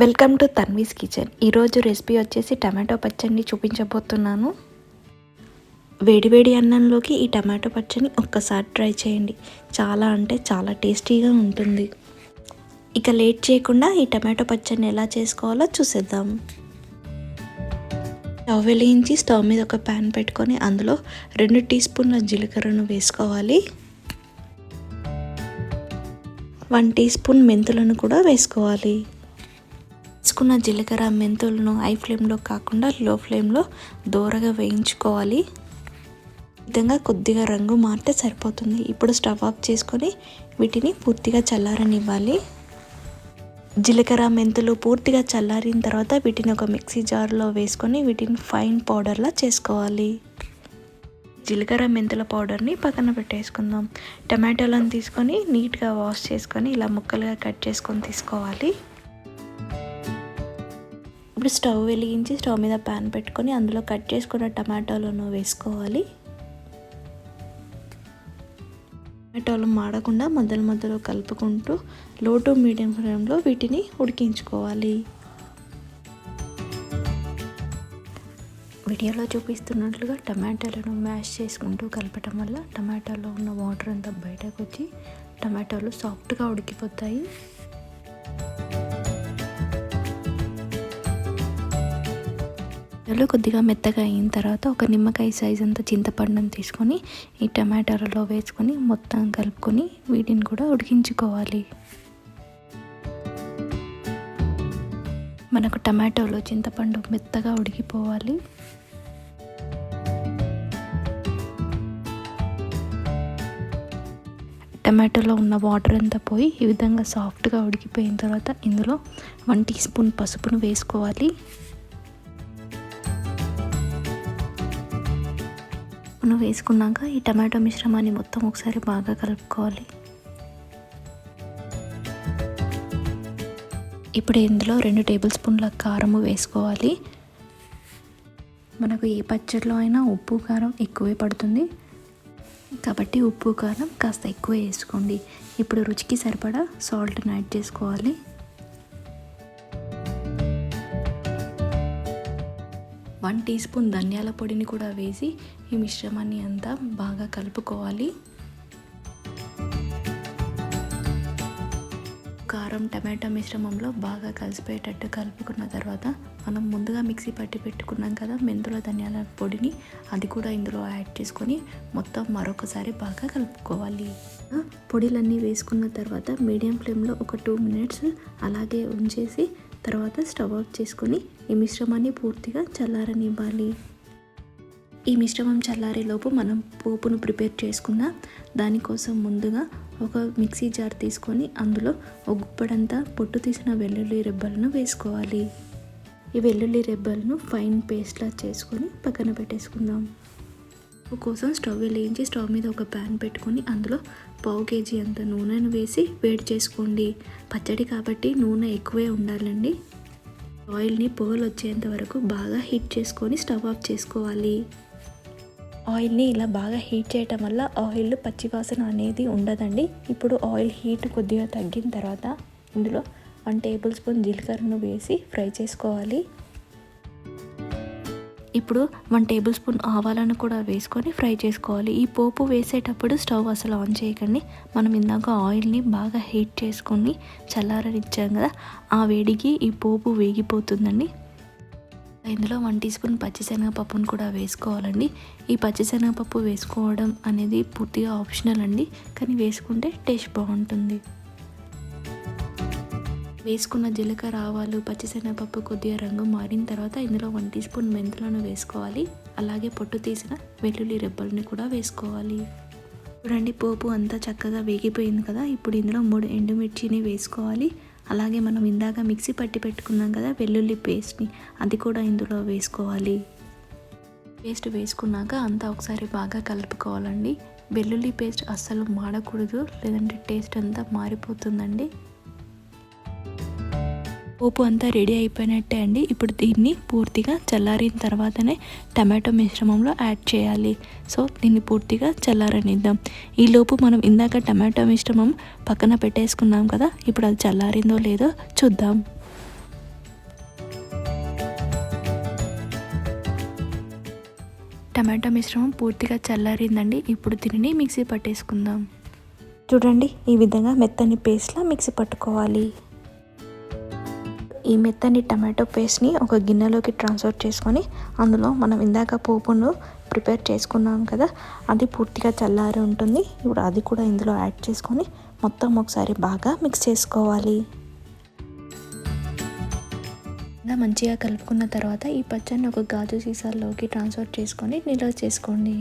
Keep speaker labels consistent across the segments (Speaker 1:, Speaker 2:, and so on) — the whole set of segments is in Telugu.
Speaker 1: Welcome to Tanvi's kitchen. ఈరోజు రెసిపీ వచ్చేసి టమాటో పచ్చడిని చూపించబోతున్నాను. వేడివేడి అన్నంలోకి ఈ టమాటో పచ్చడిని ఒక్కసారి ట్రై చేయండి. చాలా అంటే చాలా టేస్టీగా ఉంటుంది. ఇక లేట్ చేయకుండా ఈ టమాటో పచ్చడిని ఎలా చేసుకోవాలో చూసేద్దాం. స్టవ్ వెలిగించి స్టవ్ మీద ఒక ప్యాన్ పెట్టుకొని అందులో 2 టీ స్పూన్ల జీలకర్రను వేసుకోవాలి. 1 టీ స్పూన్ మెంతులను కూడా వేసుకోవాలి. వేసుకున్న జీలకర్ర మెంతులను హై ఫ్లేమ్లో కాకుండా లో ఫ్లేమ్లో దోరగా వేయించుకోవాలి. ఈ విధంగా కొద్దిగా రంగు మారితే సరిపోతుంది. ఇప్పుడు స్టవ్ ఆఫ్ చేసుకొని వీటిని పూర్తిగా చల్లారనివ్వాలి. జీలకర్ర మెంతులు పూర్తిగా చల్లారిన తర్వాత వీటిని ఒక మిక్సీ జార్లో వేసుకొని వీటిని ఫైన్ పౌడర్లా చేసుకోవాలి. జీలకర్ర మెంతుల పౌడర్ని పక్కన పెట్టేసుకుందాం. టమాటోలను తీసుకొని నీట్గా వాష్ చేసుకొని ఇలా ముక్కలుగా కట్ చేసుకొని తీసుకోవాలి. ఇప్పుడు స్టవ్ వెలిగించి స్టవ్ మీద ప్యాన్ పెట్టుకొని అందులో కట్ చేసుకున్న టమాటోలను వేసుకోవాలి. టమాటోలు మాడకుండా మధ్యలో కలుపుకుంటూ లో టు మీడియం ఫ్లేమ్లో వీటిని ఉడికించుకోవాలి. వీడియోలో చూపిస్తున్నట్లుగా టమాటాలను మ్యాష్ చేసుకుంటూ కలపటం వల్ల టమాటాలో ఉన్న వాటర్ అంతా బయటకు వచ్చి టమాటాలు సాఫ్ట్గా ఉడికిపోతాయి. కొద్దిగా మెత్తగా అయిన తర్వాత ఒక నిమ్మకాయ సైజ్ అంతా చింతపండును తీసుకొని ఈ టమాటాలలో వేసుకొని మొత్తం కలుపుకొని వీటిని కూడా ఉడికించుకోవాలి. మనకు టమాటోలో చింతపండు మెత్తగా ఉడికిపోవాలి. టమాటోలో ఉన్న వాటర్ అంతా పోయి ఈ విధంగా సాఫ్ట్గా ఉడికిపోయిన తర్వాత ఇందులో 1 టీ స్పూన్ పసుపును వేసుకోవాలి. వేసుకున్నాక ఈ టమాటో మిశ్రమాన్ని మొత్తం ఒకసారి బాగా కలుపుకోవాలి. ఇప్పుడు ఇందులో 2 టేబుల్ స్పూన్ల కారము వేసుకోవాలి. మనకు ఏ పచ్చడిలో అయినా ఉప్పు కారం ఎక్కువే పడుతుంది కాబట్టి ఉప్పు కారం కాస్త ఎక్కువ వేసుకోండి. ఇప్పుడు రుచికి సరిపడా సాల్ట్ని యాడ్ చేసుకోవాలి. 1 టీ స్పూన్ ధనియాల పొడిని కూడా వేసి ఈ మిశ్రమాన్ని అంతా బాగా కలుపుకోవాలి. కారం టమాటో మిశ్రమంలో బాగా కలిసిపోయేటట్టు కలుపుకున్న తర్వాత మనం ముందుగా మిక్సీ పట్టి పెట్టుకున్నాం కదా మెంతుల ధనియాల పొడిని, అది కూడా ఇందులో యాడ్ చేసుకొని మొత్తం మరొకసారి బాగా కలుపుకోవాలి. పొడిలన్నీ వేసుకున్న తర్వాత మీడియం ఫ్లేమ్లో ఒక 2 మినిట్స్ అలాగే ఉంచేసి తర్వాత స్టవ్ ఆఫ్ చేసుకొని ఈ మిశ్రమాన్ని పూర్తిగా చల్లారనివ్వాలి. ఈ మిశ్రమం చల్లారేలోపు మనం పోపును ప్రిపేర్ చేసుకుందాం. దానికోసం ముందుగా ఒక మిక్సీ జార్ తీసుకొని అందులో ఒక గుప్పెడంతా పొట్టు తీసిన వెల్లుల్లి రెబ్బలను వేసుకోవాలి. ఈ వెల్లుల్లి రెబ్బలను ఫైన్ పేస్ట్లా చేసుకొని పక్కన పెట్టేసుకుందాం. కోసం స్టవ్ వెలిగించి స్టవ్ మీద ఒక ప్యాన్ పెట్టుకొని అందులో 1/2 కేజీ అంత నూనెను వేసి వేడి చేసుకోండి. పచ్చడి కాబట్టి నూనె ఎక్కువే ఉండాలండి. ఆయిల్ని పొగలు వచ్చేంత వరకు బాగా హీట్ చేసుకొని స్టవ్ ఆఫ్ చేసుకోవాలి. ఆయిల్ని ఇలా బాగా హీట్ చేయటం వల్ల ఆయిల్ పచ్చివాసన అనేది ఉండదండి. ఇప్పుడు ఆయిల్ హీట్ కొద్దిగా తగ్గిన తర్వాత ఇందులో 1 టేబుల్ స్పూన్ జీలకర్రను వేసి ఫ్రై చేసుకోవాలి. ఇప్పుడు 1 టేబుల్ స్పూన్ ఆవాలను కూడా వేసుకొని ఫ్రై చేసుకోవాలి. ఈ పోపు వేసేటప్పుడు స్టవ్ అసలు ఆన్ చేయకండి. మనం ఇందాక ఆయిల్ని బాగా హీట్ చేసుకొని చల్లారనిచ్చాం కదా, ఆ వేడికి ఈ పోపు వేగిపోతుందండి. ఇందులో 1 టీ స్పూన్ పచ్చిశనగపప్పును కూడా వేసుకోవాలండి. ఈ పచ్చిశనగపప్పు వేసుకోవడం అనేది పూర్తిగా ఆప్షనల్ అండి, కానీ వేసుకుంటే టేస్ట్ బాగుంటుంది. వేసుకున్న జీలకర్ర ఆవాలు పచ్చిశనగపప్పు కొద్దిగా రంగు మారిన తర్వాత ఇందులో 1 టీ స్పూన్ మెంతులను వేసుకోవాలి. అలాగే పొట్టు తీసిన వెల్లుల్లి రెబ్బల్ని కూడా వేసుకోవాలి. చూడండి, పోపు అంతా చక్కగా వేగిపోయింది కదా. ఇప్పుడు ఇందులో 3 ఎండుమిర్చిని వేసుకోవాలి. అలాగే మనం ఇందాక మిక్సీ పట్టి పెట్టుకున్నాం కదా వెల్లుల్లి పేస్ట్ని, అది కూడా ఇందులో వేసుకోవాలి. పేస్ట్ వేసుకున్నాక అంతా ఒకసారి బాగా కలుపుకోవాలండి. వెల్లుల్లి పేస్ట్ అస్సలు మాడకూడదు, లేదంటే టేస్ట్ అంతా మారిపోతుందండి. పోపు అంతా రెడీ అయిపోయినట్టే అండి. ఇప్పుడు దీన్ని పూర్తిగా చల్లారిన తర్వాతనే టమాటో మిశ్రమంలో యాడ్ చేయాలి. సో దీన్ని పూర్తిగా చల్లారనిద్దాం. ఈలోపు మనం ఇందాక టమాటో మిశ్రమం పక్కన పెట్టేసుకున్నాం కదా, ఇప్పుడు అది చల్లారిందో లేదో చూద్దాం. టమాటో మిశ్రమం పూర్తిగా చల్లారిందండి. ఇప్పుడు దీనిని మిక్సీ పట్టేసుకుందాం. చూడండి, ఈ విధంగా మెత్తని పేస్ట్లా మిక్సీ పట్టుకోవాలి. ఈ మెత్తని టమాటో పేస్ట్ని ఒక గిన్నెలోకి ట్రాన్స్ఫర్ చేసుకొని అందులో మనం ఇందాక పోపును ప్రిపేర్ చేసుకున్నాం కదా, అది పూర్తిగా చల్లారి ఉంటుంది. ఇప్పుడు అది కూడా ఇందులో యాడ్ చేసుకొని మొత్తం ఒకసారి బాగా మిక్స్ చేసుకోవాలి. ఇలా మంచిగా కలుపుకున్న తర్వాత ఈ పచ్చడిని ఒక గాజు సీసాల్లోకి ట్రాన్స్ఫర్ చేసుకొని నిల్వ చేసుకోండి.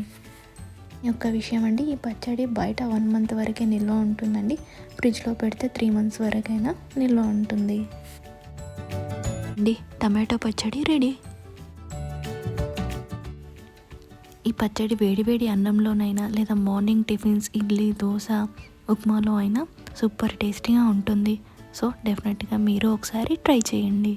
Speaker 1: ఈ యొక్క విషయం అండి, ఈ పచ్చడి బయట 1 మంత్ వరకే నిల్వ ఉంటుందండి. ఫ్రిడ్జ్లో పెడితే 3 మంత్స్ వరకైనా నిల్వ ఉంటుంది. టమాటో పచ్చడి రెడీ. ఈ పచ్చడి వేడివేడి అన్నంలోనైనా లేదా మార్నింగ్ టిఫిన్స్ ఇడ్లీ, దోశ, ఉప్మాలో అయినా సూపర్ టేస్టీగా ఉంటుంది. సో డెఫినెట్గా మీరు ఒకసారి ట్రై చేయండి.